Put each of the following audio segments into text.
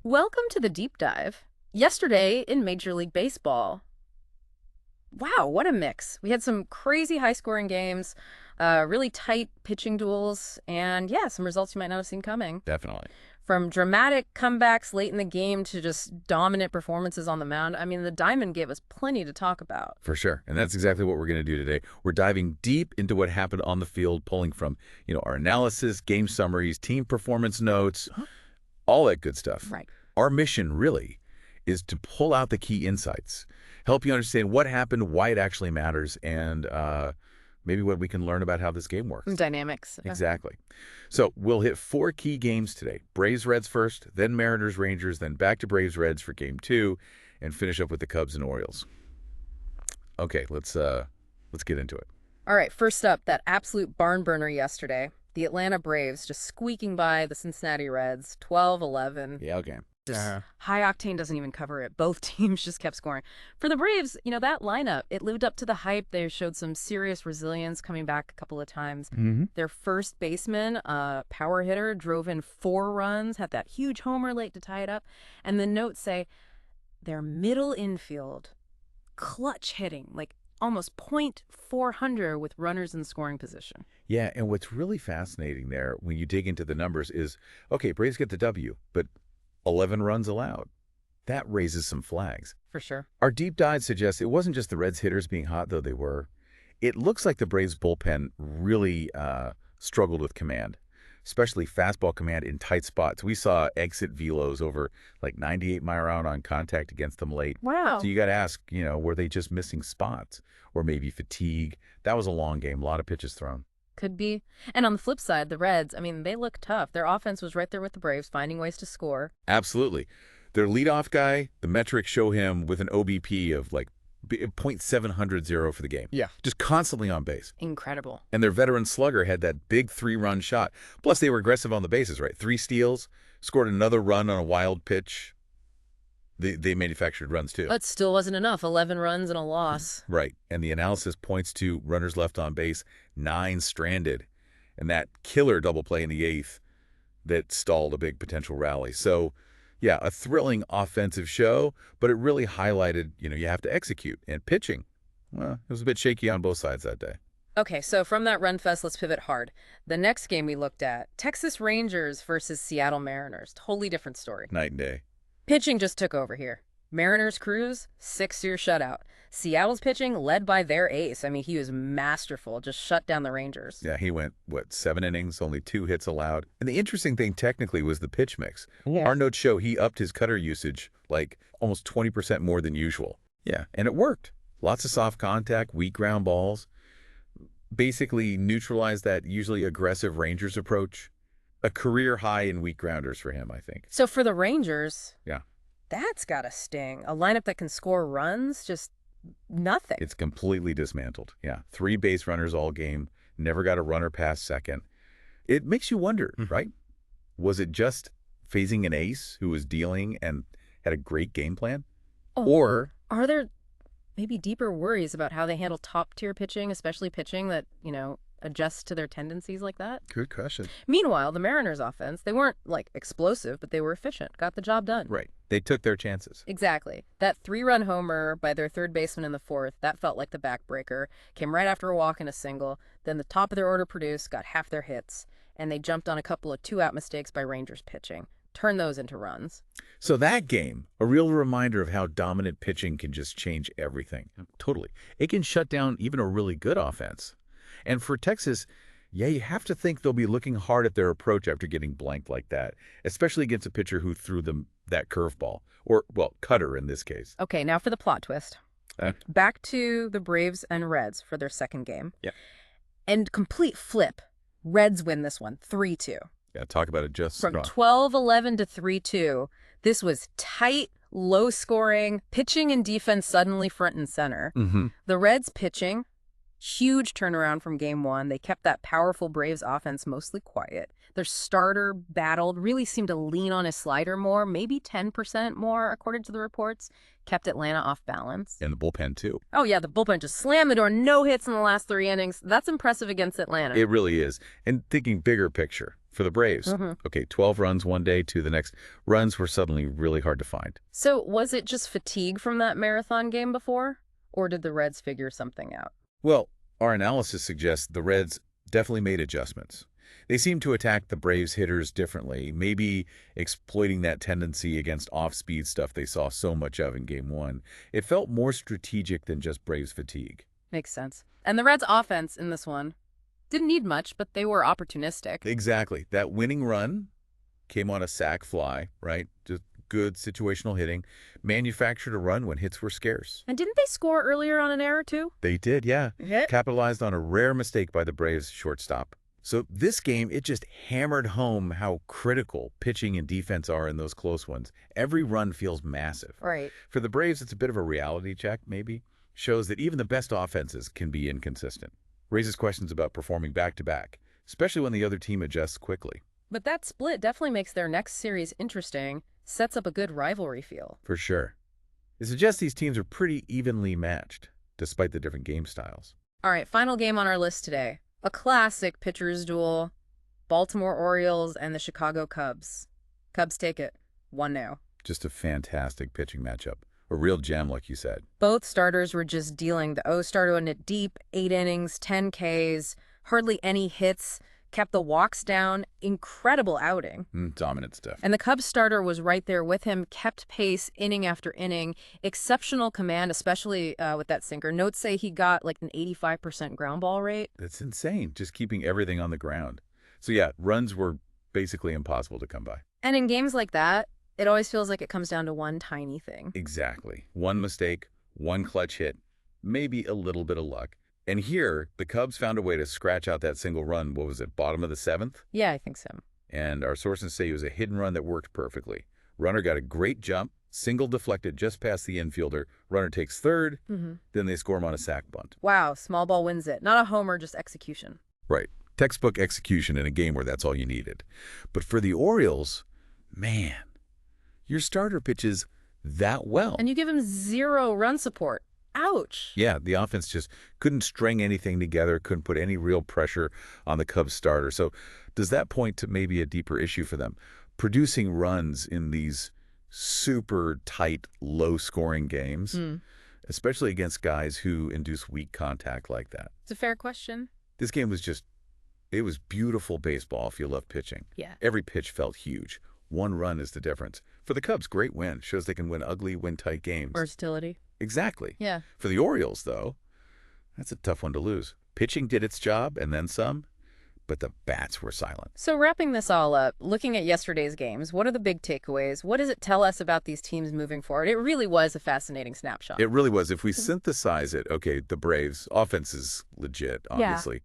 Welcome to the deep dive. Yesterday in Major League Baseball. Wow, what a mix. We had some crazy high scoring games, really tight pitching duels, and yeah, some results you might not have seen coming. Definitely. From dramatic comebacks late in the game to just dominant performances on the mound, I mean, the Diamond gave us plenty to talk about. For sure. And that's exactly what we're going to do today. We're diving deep into what happened on the field, pulling from, our analysis, game summaries, team performance notes, all that good stuff. Right. Our mission really is to pull out the key insights, help you understand what happened, why it actually matters, and maybe what we can learn about how this game works. Dynamics. Exactly. So we'll hit 4 key games today. Braves-Reds first, then Mariners-Rangers, then back to Braves-Reds for Game 2, and finish up with the Cubs and Orioles. Okay, let's get into it. All right, first up, that absolute barn burner yesterday. The Atlanta Braves just squeaking by the Cincinnati Reds, 12-11. Yeah, okay. High Octane doesn't even cover it. Both teams just kept scoring. For the Braves, that lineup, it lived up to the hype. They showed some serious resilience coming back a couple of times. Their first baseman, power hitter, drove in 4 runs, had that huge homer late to tie it up. And the notes say their middle infield, clutch hitting, like almost .400 with runners in scoring position. Yeah, and what's really fascinating there when you dig into the numbers is, okay, Braves get the W, but 11 runs allowed. That raises some flags. For sure. Our deep dive suggests it wasn't just the Reds hitters being hot, though they were. It looks like the Braves bullpen really struggled with command, especially fastball command in tight spots. We saw exit velos over like 98-mile-an-hour on contact against them late. Wow. So you got to ask, were they just missing spots or maybe fatigue? That was a long game, a lot of pitches thrown. Could be. And on the flip side, the Reds, I mean, they look tough. Their offense was right there with the Braves, finding ways to score. Absolutely. Their leadoff guy, the metrics show him with an OBP of like .700 for the game. Yeah. Just constantly on base. Incredible. And their veteran slugger had that big 3-run shot. Plus, they were aggressive on the bases, right? 3 steals, scored another run on a wild pitch. They manufactured runs, too. But still wasn't enough. 11 runs and a loss. Right. And the analysis points to runners left on base, 9 stranded, and that killer double play in the 8th that stalled a big potential rally. So, yeah, a thrilling offensive show, but it really highlighted, you have to execute. And pitching, well, it was a bit shaky on both sides that day. Okay, so from that run fest, let's pivot hard. The next game we looked at, Texas Rangers versus Seattle Mariners. Totally different story. Night and day. Pitching just took over here. Mariners cruise, 6-year shutout. Seattle's pitching led by their ace. I mean, he was masterful, just shut down the Rangers. Yeah, he went, 7 innings, only 2 hits allowed. And the interesting thing technically was the pitch mix. Yeah. Our notes show he upped his cutter usage like almost 20% more than usual. Yeah, and it worked. Lots of soft contact, weak ground balls. Basically neutralized that usually aggressive Rangers approach. A career high in weak grounders for him, I think. So for the Rangers, Yeah. that's got to sting. A lineup that can score runs, just nothing. It's completely dismantled. Yeah. 3 base runners all game. Never got a runner past second. It makes you wonder, right? Was it just phasing an ace who was dealing and had a great game plan? Or are there maybe deeper worries about how they handle top-tier pitching, especially pitching that, adjusts to their tendencies like that? Good question. Meanwhile, the Mariners' offense, they weren't, explosive, but they were efficient, got the job done. Right. They took their chances. Exactly. That 3-run homer by their third baseman in the 4th, that felt like the backbreaker. Came right after a walk and a single. Then the top of their order produced, got half their hits, and they jumped on a couple of 2-out mistakes by Rangers pitching. Turn those into runs. So that game, a real reminder of how dominant pitching can just change everything. Totally. It can shut down even a really good offense. And for Texas, yeah, you have to think they'll be looking hard at their approach after getting blanked like that, especially against a pitcher who threw them that curveball, or, well, cutter in this case. Okay, now for the plot twist. Back to the Braves and Reds for their second game. Yeah. And complete flip. Reds win this one, 3-2. Yeah, talk about it just From 12-11 to 3-2, this was tight, low scoring, pitching and defense suddenly front and center. The Reds pitching, huge turnaround from game 1. They kept that powerful Braves offense mostly quiet. Their starter battled, really seemed to lean on his slider more, maybe 10% more, according to the reports. Kept Atlanta off balance. And the bullpen, too. Oh, yeah, the bullpen just slammed the door. No hits in the last 3 innings. That's impressive against Atlanta. It really is. And thinking bigger picture, For the Braves, Mm-hmm. okay, 12 runs one day to the next. Runs were suddenly really hard to find. So was it just fatigue from that marathon game before? Or did the Reds figure something out? Well, our analysis suggests the Reds definitely made adjustments. They seem to attack the Braves hitters differently, maybe exploiting that tendency against off-speed stuff they saw so much of in Game 1. It felt more strategic than just Braves fatigue. Makes sense. And the Reds' offense in this one didn't need much, but they were opportunistic. Exactly. That winning run came on a sac fly, right? Just good situational hitting. Manufactured a run when hits were scarce. And didn't they score earlier on an error, too? They did, yeah. Hit? Capitalized on a rare mistake by the Braves shortstop. So this game, it just hammered home how critical pitching and defense are in those close ones. Every run feels massive. Right. For the Braves, it's a bit of a reality check, maybe. Shows that even the best offenses can be inconsistent. Raises questions about performing back-to-back, especially when the other team adjusts quickly. But that split definitely makes their next series interesting, sets up a good rivalry feel. For sure. It suggests these teams are pretty evenly matched, despite the different game styles. All right, final game on our list today. A classic pitcher's duel. Baltimore Orioles and the Chicago Cubs. Cubs take it. 1-0. Just a fantastic pitching matchup. A real gem, like you said. Both starters were just dealing. The O started on it deep, 8 innings, 10 Ks, hardly any hits, kept the walks down. Incredible outing. Dominant stuff. And the Cubs starter was right there with him, kept pace inning after inning. Exceptional command, especially with that sinker. Notes say he got like an 85% ground ball rate. That's insane, just keeping everything on the ground. So yeah, runs were basically impossible to come by. And in games like that, it always feels like it comes down to one tiny thing. Exactly. One mistake, one clutch hit, maybe a little bit of luck. And here, the Cubs found a way to scratch out that single run. What was it, bottom of the 7th? Yeah, I think so. And our sources say it was a hit and run that worked perfectly. Runner got a great jump, single deflected just past the infielder. Runner takes third, then they score him on a sac bunt. Wow, small ball wins it. Not a homer, just execution. Right. Textbook execution in a game where that's all you needed. But for the Orioles, man, your starter pitches that well. And you give him 0 run support. Ouch. Yeah, the offense just couldn't string anything together, couldn't put any real pressure on the Cubs starter. So does that point to maybe a deeper issue for them? Producing runs in these super tight, low-scoring games, especially against guys who induce weak contact like that. It's a fair question. This game was it was beautiful baseball if you love pitching. Yeah. Every pitch felt huge. One run is the difference. For the Cubs, great win. Shows they can win ugly, win tight games. Versatility. Exactly. Yeah. For the Orioles, though, that's a tough one to lose. Pitching did its job and then some, but the bats were silent. So wrapping this all up, looking at yesterday's games, what are the big takeaways? What does it tell us about these teams moving forward? It really was a fascinating snapshot. It really was. If we synthesize it, okay, the Braves, offense is legit, obviously.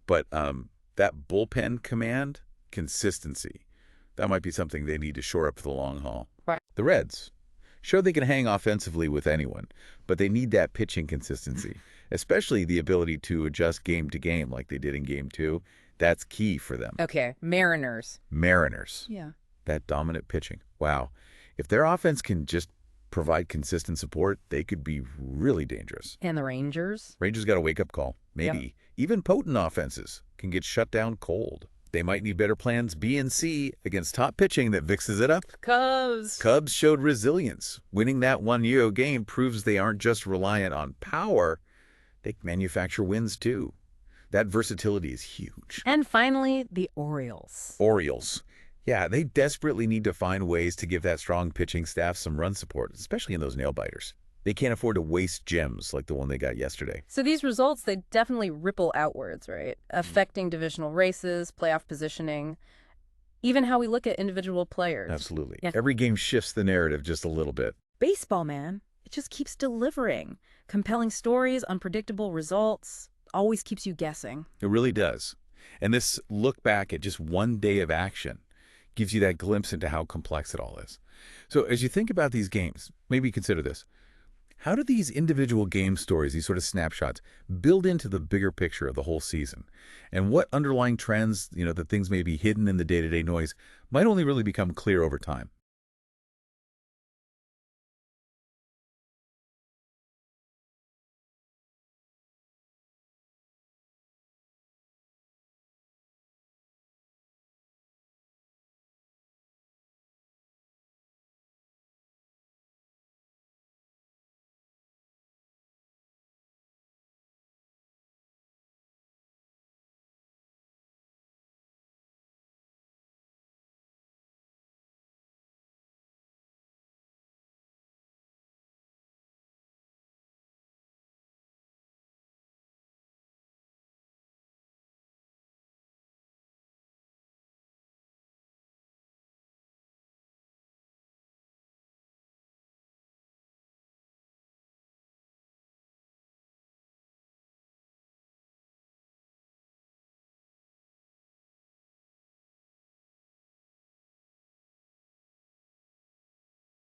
But that bullpen command, consistency, that might be something they need to shore up for the long haul. Right. The Reds, sure they can hang offensively with anyone, but they need that pitching consistency, especially the ability to adjust game to game like they did in Game 2. That's key for them. Okay, Mariners. Yeah. That dominant pitching. Wow. If their offense can just provide consistent support, they could be really dangerous. And the Rangers. Rangers got a wake-up call. Maybe. Yep. Even potent offenses can get shut down cold. They might need better plans B and C against top pitching that fixes it up. Cubs showed resilience. Winning that 1-0 game proves they aren't just reliant on power. They can manufacture wins, too. That versatility is huge. And finally, the Orioles. Yeah, they desperately need to find ways to give that strong pitching staff some run support, especially in those nail-biters. They can't afford to waste gems like the one they got yesterday. So these results, they definitely ripple outwards, right? Affecting divisional races, playoff positioning, even how we look at individual players. Absolutely. Yeah. Every game shifts the narrative just a little bit. Baseball, man, it just keeps delivering. Compelling stories, unpredictable results, always keeps you guessing. It really does. And this look back at just one day of action gives you that glimpse into how complex it all is. So as you think about these games, maybe consider this. How do these individual game stories, these sort of snapshots, build into the bigger picture of the whole season? And what underlying trends, that things may be hidden in the day-to-day noise, might only really become clear over time?